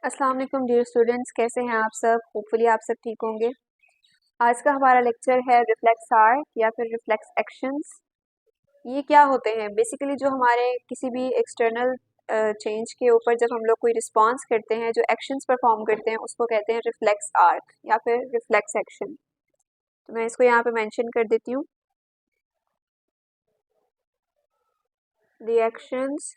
अस्सलाम वालेकुम dear students, कैसे हैं आप सब। होपफुली आप सब ठीक होंगे। आज का हमारा लेक्चर है रिफ्लेक्स आर्क या फिर रिफ्लेक्स एक्शंस। ये क्या होते हैं? बेसिकली जो हमारे किसी भी एक्सटर्नल चेंज के ऊपर जब हम लोग कोई रिस्पॉन्स करते हैं, जो एक्शंस परफॉर्म करते हैं, उसको कहते हैं रिफ्लेक्स आर्क या फिर रिफ्लेक्स एक्शन। तो मैं इसको यहाँ पे मेंशन कर देती हूँ। The actions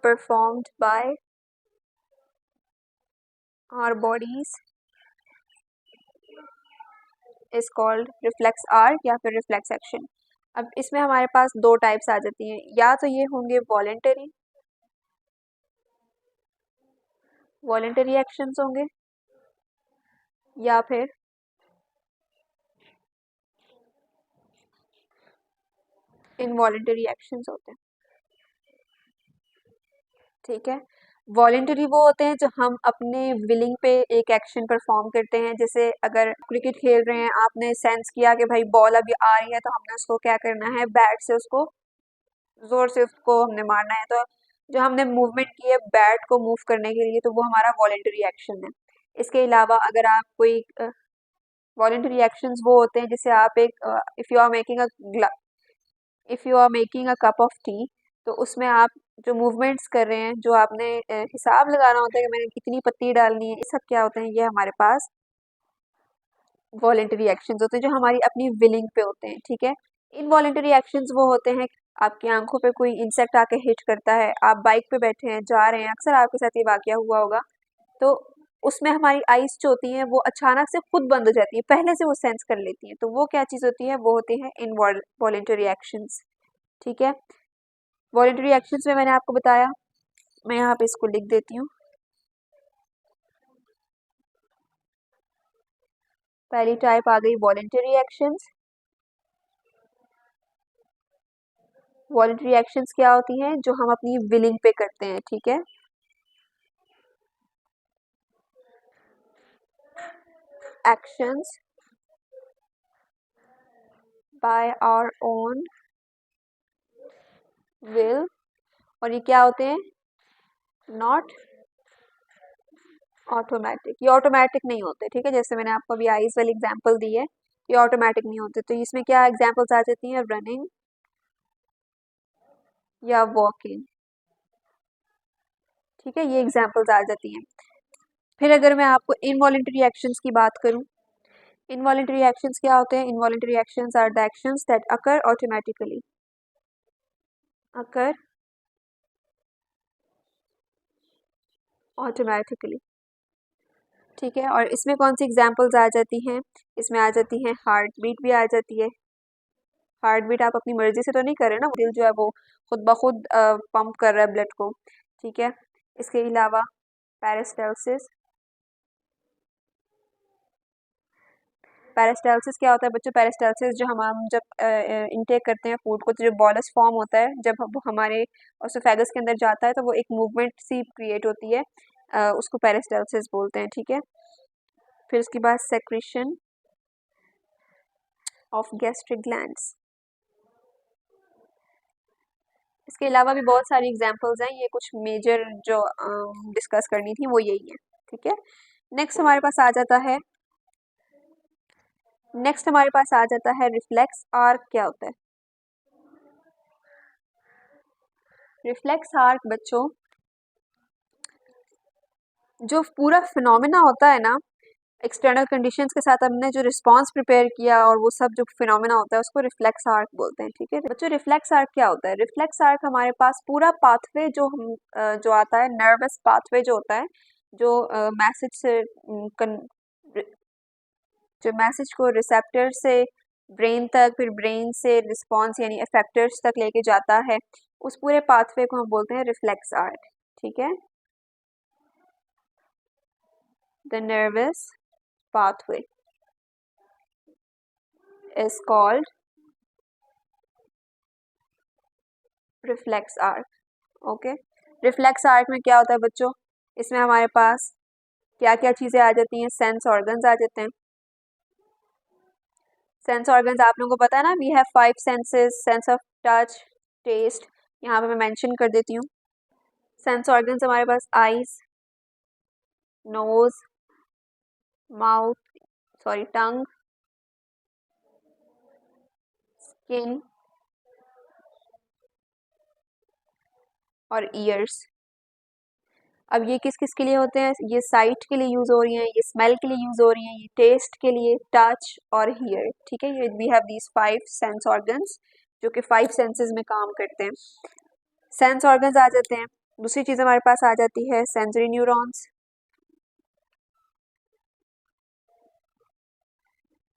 performed by our bodies is called reflex arc या फिर reflex action। अब इसमें हमारे पास दो टाइप्स आ जाती हैं, या तो ये होंगे वॉलेंटरी एक्शंस होंगे, या फिर इनवॉलेंटरी एक्शंस होते हैं। ठीक है, वॉलेंटरी वो होते हैं जो हम अपने विलिंग पे एक एक्शन परफॉर्म करते हैं। जैसे अगर क्रिकेट खेल रहे हैं, आपने सेंस किया कि भाई बॉल अभी आ रही है, तो हमने उसको क्या करना है, बैट से उसको जोर से उसको हमने मारना है। तो जो हमने मूवमेंट की है बैट को मूव करने के लिए, तो वो हमारा वॉलेंटरी एक्शन है। इसके अलावा अगर आप कोई वॉलेंटरी एक्शंस वो होते हैं जैसे आप एक if you are making a cup of tea, तो उसमें आप जो मूवमेंट्स कर रहे हैं, जो आपने हिसाब लगाना होता है कि मैंने कितनी पत्ती डालनी है, ये सब क्या होते हैं, ये हमारे पास वॉलेंटरी एक्शंस होते हैं जो हमारी अपनी विलिंग पे होते हैं। ठीक है, इनवॉलेंटरी एक्शंस वो होते हैं आपकी आंखों पे कोई इंसेक्ट आके हिट करता है, आप बाइक पे बैठे हैं, जा रहे हैं, अक्सर आपके साथ ये वाकया हुआ होगा। तो उसमें हमारी आइज जो होती हैं वो अचानक से खुद बंद हो जाती है, पहले से वो सेंस कर लेती हैं। तो वो क्या चीज़ होती है, वो होती है इनवॉलेंटरी एक्शंस। ठीक है, वॉलेंटरी एक्शंस में मैंने आपको बताया, मैं यहाँ पे इसको लिख देती हूँ। पहली टाइप आ गई वॉलेंटरी एक्शंस। वॉलेंटरी एक्शंस क्या होती हैं, जो हम अपनी विलिंग पे करते हैं। ठीक है, actions by our own will, और ये क्या होते हैं, नॉट ऑटोमेटिक। ये ऑटोमेटिक नहीं होते। ठीक है, जैसे मैंने आपको अभी आइज वाली एग्जांपल दी है, ये ऑटोमेटिक नहीं होते। तो इसमें क्या एग्जांपल्स आ जाती हैं, रनिंग या वॉकिंग। ठीक है, ये एग्जांपल्स आ जाती हैं। फिर अगर मैं आपको इनवॉलेंटरी एक्शंस की बात करूं, इनवॉलेंटरी एक्शंस क्या होते हैं, involuntary actions are the actions that occur automatically, occur automatically. ठीक है, और इसमें कौन सी एग्जांपल्स आ जाती हैं, इसमें आ जाती हैं हार्ट बीट भी आ जाती है। हार्ट बीट आप अपनी मर्जी से तो नहीं कर रहे ना, दिल जो है वो खुद ब खुद पंप कर रहा है ब्लड को। ठीक है, इसके अलावा पेरिस्टाल्सिस। पेरिस्टाल्सिस क्या होता है बच्चों, पेरिस्टाल्सिस जो हम जब इनटेक करते हैं फूड को, तो जो बॉलस फॉर्म होता है जब वो हमारे ओसोफेगस के अंदर जाता है, तो वो एक मूवमेंट सी क्रिएट होती है, उसको पेरिस्टाल्सिस बोलते हैं। ठीक है, फिर उसके बाद सेक्रेशन ऑफ गैस्ट्रिक ग्लैंड्स। इसके अलावा भी बहुत सारी एग्जांपल्स हैं, ये कुछ मेजर जो डिस्कस करनी थी वो यही है। ठीक है, नेक्स्ट हमारे पास आ जाता है, रिफ्लेक्स आर्क। क्या होता है रिफ्लेक्स आर्क बच्चों? जो पूरा फिनोमेना होता है ना, एक्सटर्नल कंडीशंस के साथ हमने जो रिस्पांस प्रिपेयर किया और वो सब जो फिनोमेना होता है, उसको रिफ्लेक्स आर्क बोलते हैं। ठीक है बच्चों, रिफ्लेक्स आर्क क्या होता है? रिफ्लेक्स आर्क हमारे पास पूरा पाथवे जो आता है, नर्वस पाथवे जो होता है, जो मैसेज से जो मैसेज को रिसेप्टर से ब्रेन तक, फिर ब्रेन से रिस्पॉन्स यानी इफेक्टर्स तक लेके जाता है, उस पूरे पाथवे को हम बोलते हैं रिफ्लेक्स आर्क। ठीक है, the nervous pathway is called reflex arc। Okay, reflex arc में क्या होता है बच्चों, इसमें हमारे पास क्या क्या चीज़ें आ जाती हैं, सेंस ऑर्गन्स आ जाते हैं। सेंस ऑर्गन्स आप लोगों को पता है ना, we have 5 senses, sense of touch, taste, यहाँ पे मैं मेंशन कर देती हूँ। सेंस ऑर्गन्स हमारे पास आईज, नोज, टंग, स्किन और ईयर्स। अब ये किस किस के लिए होते हैं? ये साइट के लिए यूज हो रही हैं, ये स्मेल के लिए यूज हो रही हैं, ये टेस्ट के लिए, टच और हियर। ठीक है, ये we have these 5 sense organs जो कि 5 सेंसेस में काम करते हैं। सेंस ऑर्गन्स आ जाते हैं। दूसरी चीज हमारे पास आ जाती है सेंसरी न्यूरॉन्स।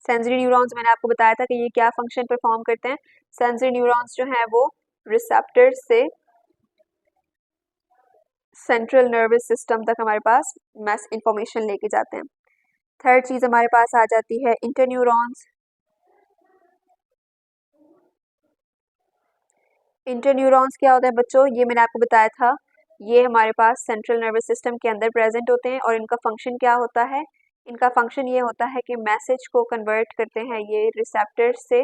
सेंसरी न्यूरॉन्स मैंने आपको बताया था कि ये क्या फंक्शन परफॉर्म करते हैं। सेंसरी न्यूरॉन्स जो हैं वो रिसेप्टर्स से सेंट्रल नर्वस सिस्टम तक हमारे पास मैस इंफॉर्मेशन लेके जाते हैं। थर्ड चीज हमारे पास आ जाती है इंटरन्यूरॉन्स। इंटरन्यूरॉन्स क्या होता है बच्चों? ये मैंने आपको बताया था, ये हमारे पास सेंट्रल नर्वस सिस्टम के अंदर प्रेजेंट होते हैं और इनका फंक्शन क्या होता है? इनका फंक्शन ये होता है कि मैसेज को कन्वर्ट करते हैं ये रिसेप्टर्स से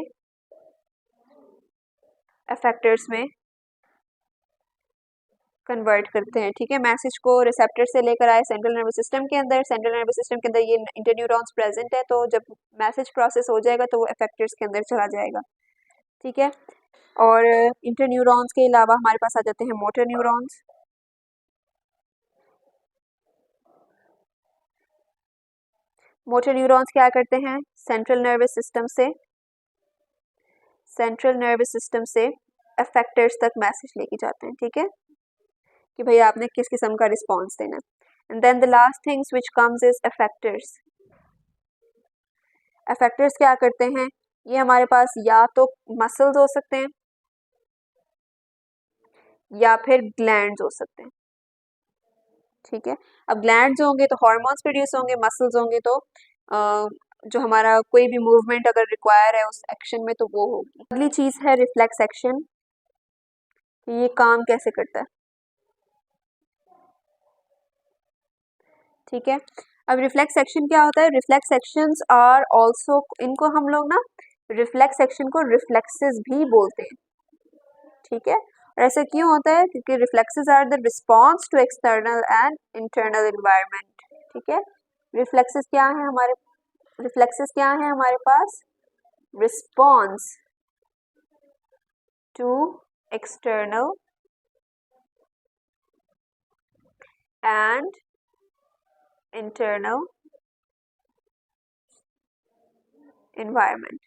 इफेक्टर्स में कन्वर्ट करते हैं। ठीक है, मैसेज को रिसेप्टर से लेकर आए सेंट्रल नर्वस सिस्टम के अंदर, सेंट्रल नर्वस सिस्टम के अंदर ये इंटरन्यूरॉन्स प्रेजेंट है, तो जब मैसेज प्रोसेस हो जाएगा तो वो इफेक्टर्स के अंदर चला जाएगा। ठीक है, और इंटरन्यूरॉन्स के अलावा हमारे पास आ जाते हैं मोटर न्यूरॉन्स। मोटर न्यूरॉन्स क्या करते हैं? सेंट्रल नर्वस सिस्टम से इफेक्टर्स तक मैसेज लेके जाते हैं। ठीक है, कि भाई आपने किस किस्म का रिस्पॉन्स देना है। And then the last things which comes is effectors. Effectors क्या करते हैं? ये हमारे पास या तो मसल्स हो सकते हैं या फिर ग्लैंड्स हो सकते हैं। ठीक है, अब ग्लैंड्स होंगे तो हार्मोन्स प्रोड्यूस होंगे, मसल्स होंगे तो जो हमारा कोई भी मूवमेंट अगर रिक्वायर है उस एक्शन में तो वो होगी। अगली चीज है रिफ्लेक्स एक्शन, ये काम कैसे करता है। ठीक है, अब रिफ्लेक्स एक्शन क्या होता है? रिफ्लेक्स एक्शंस आर आल्सो, इनको हम लोग ना रिफ्लेक्स एक्शन को रिफ्लेक्सेस भी बोलते हैं। ठीक है, और ऐसा क्यों होता है? क्योंकि reflexes are the response to external and internal environment. ठीक है, रिफ्लेक्सेस क्या है हमारे पास? Response to external and internal environment.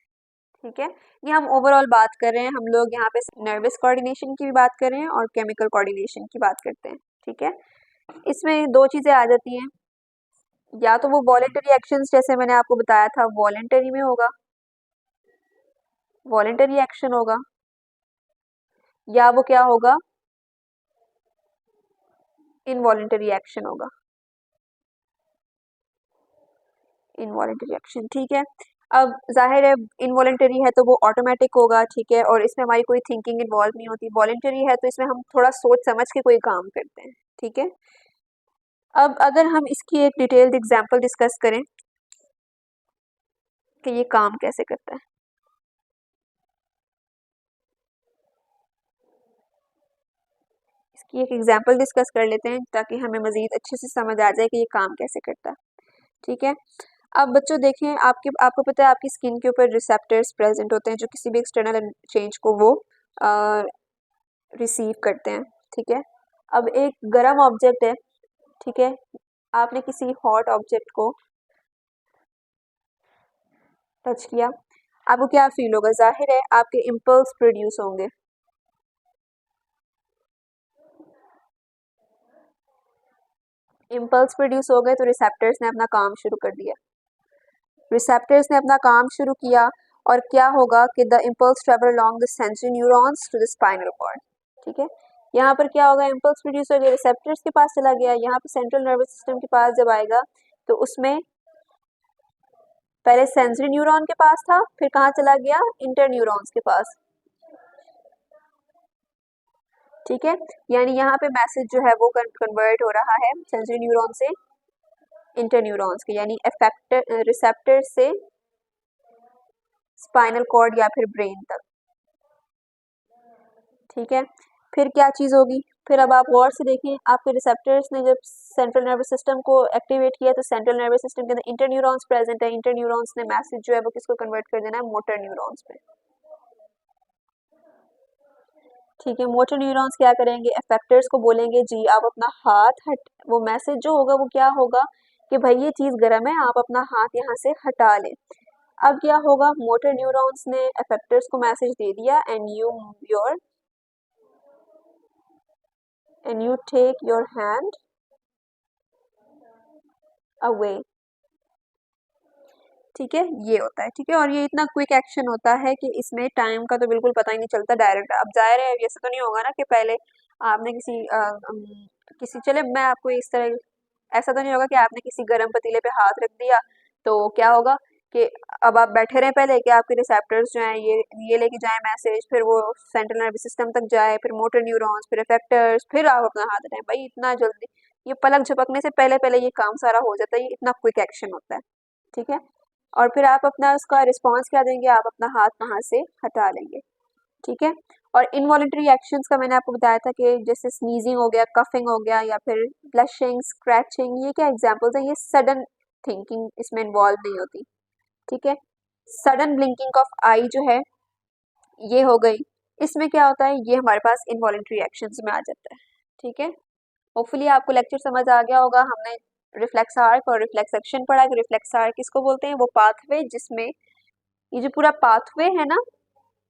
ठीक है, ये हम ओवरऑल बात कर रहे हैं, हम लोग यहाँ पे नर्वस कोऑर्डिनेशन की भी बात कर रहे हैं और केमिकल कोऑर्डिनेशन की बात करते हैं। ठीक है, इसमें दो चीजें आ जाती हैं, या तो वो वॉलेंटरी एक्शंस जैसे मैंने आपको बताया था वॉलेंटरी में होगा, वॉलेंटरी एक्शन होगा, या वो क्या होगा? इनवॉलेंटरी एक्शन होगा, इनवॉलेंटरी एक्शन। ठीक है, अब जाहिर है इनवॉलेंटरी है तो वो ऑटोमेटिक होगा। ठीक है, और इसमें हमारी कोई थिंकिंग इन्वॉल्व नहीं होती। वॉलेंटरी है तो इसमें हम थोड़ा सोच समझ के कोई काम करते हैं। ठीक है, अब अगर हम इसकी एक डिटेल्ड एग्जांपल डिस्कस करें कि ये काम कैसे करता है। इसकी एक एग्जांपल डिस्कस कर लेते हैं ताकि हमें मजीद अच्छे से समझ आ जाए कि ये काम कैसे करता है। ठीक है, अब बच्चों देखें, आपको पता है आपकी स्किन के ऊपर रिसेप्टर्स प्रेजेंट होते हैं जो किसी भी एक्सटर्नल चेंज को वो रिसीव करते हैं। ठीक है, अब एक गर्म ऑब्जेक्ट है, ठीक है, आपने किसी हॉट ऑब्जेक्ट को टच किया, आपको क्या फील होगा? जाहिर है आपके इम्पल्स प्रोड्यूस होंगे। इम्पल्स प्रोड्यूस हो गए तो रिसेप्टर्स ने अपना काम शुरू कर दिया। रिसेप्टर्स ने अपना काम शुरू किया और क्या होगा कि the impulse travel along the sensory neurons to the spinal cord. ठीक है, यहाँ पर क्या होगा? इम्पल्स प्रोड्यूस हो गया, रिसेप्टर्स के पास चला गया, यहाँ पे सेंट्रल नर्वस सिस्टम के पास जब आएगा तो उसमें पहले सेंसरी न्यूरॉन के पास था, फिर कहाँ चला गया? इंटर न्यूरॉन्स के पास। ठीक है, यानी यहाँ पे मैसेज जो है वो कन्वर्ट हो रहा है सेंसरी न्यूरॉन से इंटर न्यूरॉन्स के, यानी इफेक्टर रिसेप्टर से स्पाइनल कॉर्ड या फिर ब्रेन तक। ठीक है, फिर क्या चीज़ होगी, फिर अब आप गौर से देखें, आपके रिसेप्टर्स ने जब सेंट्रल नर्वस सिस्टम को एक्टिवेट किया तो सेंट्रल नर्वस सिस्टम के अंदर इंटरन्यूरॉन्स प्रेजेंट है। इंटरन्यूरॉन्स ने मैसेज जो है वो किसको कन्वर्ट कर देना है, मोटर न्यूरॉन्स पे। ठीक है, मोटर न्यूरॉन्स क्या करेंगे, इफेक्टर्स को बोलेंगे जी आप अपना हाथ हट, वो मैसेज जो होगा वो क्या होगा कि भाई ये चीज़ गर्म है, आप अपना हाथ यहाँ से हटा लें। अब क्या होगा, मोटर न्यूरॉन्स ने इफेक्टर्स को मैसेज दे दिया and you take your hand away। ठीक है, ये होता है। ठीक है, और ये इतना क्विक एक्शन होता है कि इसमें टाइम का तो बिल्कुल पता ही नहीं चलता, डायरेक्ट। अब जाहिर है ऐसा तो नहीं होगा ना कि पहले आपने किसी चले मैं आपको इस तरह, ऐसा तो नहीं होगा कि आपने किसी गर्म पतीले पे हाथ रख दिया तो क्या होगा कि अब आप बैठे रहे पहले कि आपके रिसेप्टर्स जो हैं ये लेके जाए मैसेज, फिर वो सेंट्रल नर्वस सिस्टम तक जाए, फिर मोटर न्यूरॉन्स, फिर इफेक्टर्स, फिर आप अपना हाथ हटाएं। भाई इतना जल्दी, ये पलक झपकने से पहले पहले ये काम सारा हो जाता है, ये इतना क्विक एक्शन होता है। ठीक है, और फिर आप अपना उसका रिस्पॉन्स क्या देंगे, आप अपना हाथ वहाँ से हटा लेंगे। ठीक है, और इनवॉलेंट्री एक्शंस का मैंने आपको बताया था कि जैसे स्नीजिंग हो गया, कफिंग हो गया, या फिर ब्लशिंग, स्क्रैचिंग, ये क्या एग्जांपल्स हैं, ये सडन थिंकिंग इसमें इन्वॉल्व नहीं होती। ठीक है, सडन ब्लिंकिंग ऑफ आई जो है ये हो गई, इसमें क्या होता है, ये हमारे पास इनवॉलेंट्री एक्शंस में आ जाता है। ठीक है, होपफुली आपको लेक्चर समझ आ गया होगा। हमने रिफ्लेक्स आर्क और रिफ्लेक्स एक्शन पढ़ा कि रिफ्लेक्स आर्क किसको बोलते हैं, वो पाथवे जिसमें ये जो पूरा पाथवे है ना,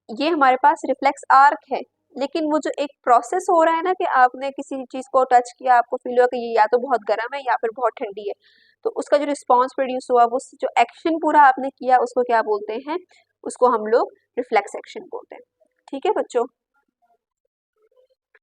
ये हमारे पास रिफ्लेक्स आर्क है। लेकिन वो जो एक प्रोसेस हो रहा है ना कि आपने किसी चीज को टच किया, आपको फील हुआ कि ये या तो बहुत गर्म है या फिर बहुत ठंडी है, तो उसका जो रिस्पॉन्स प्रोड्यूस हुआ, वो जो एक्शन पूरा आपने किया उसको क्या बोलते हैं, उसको हम लोग रिफ्लेक्स एक्शन बोलते हैं। ठीक है बच्चों।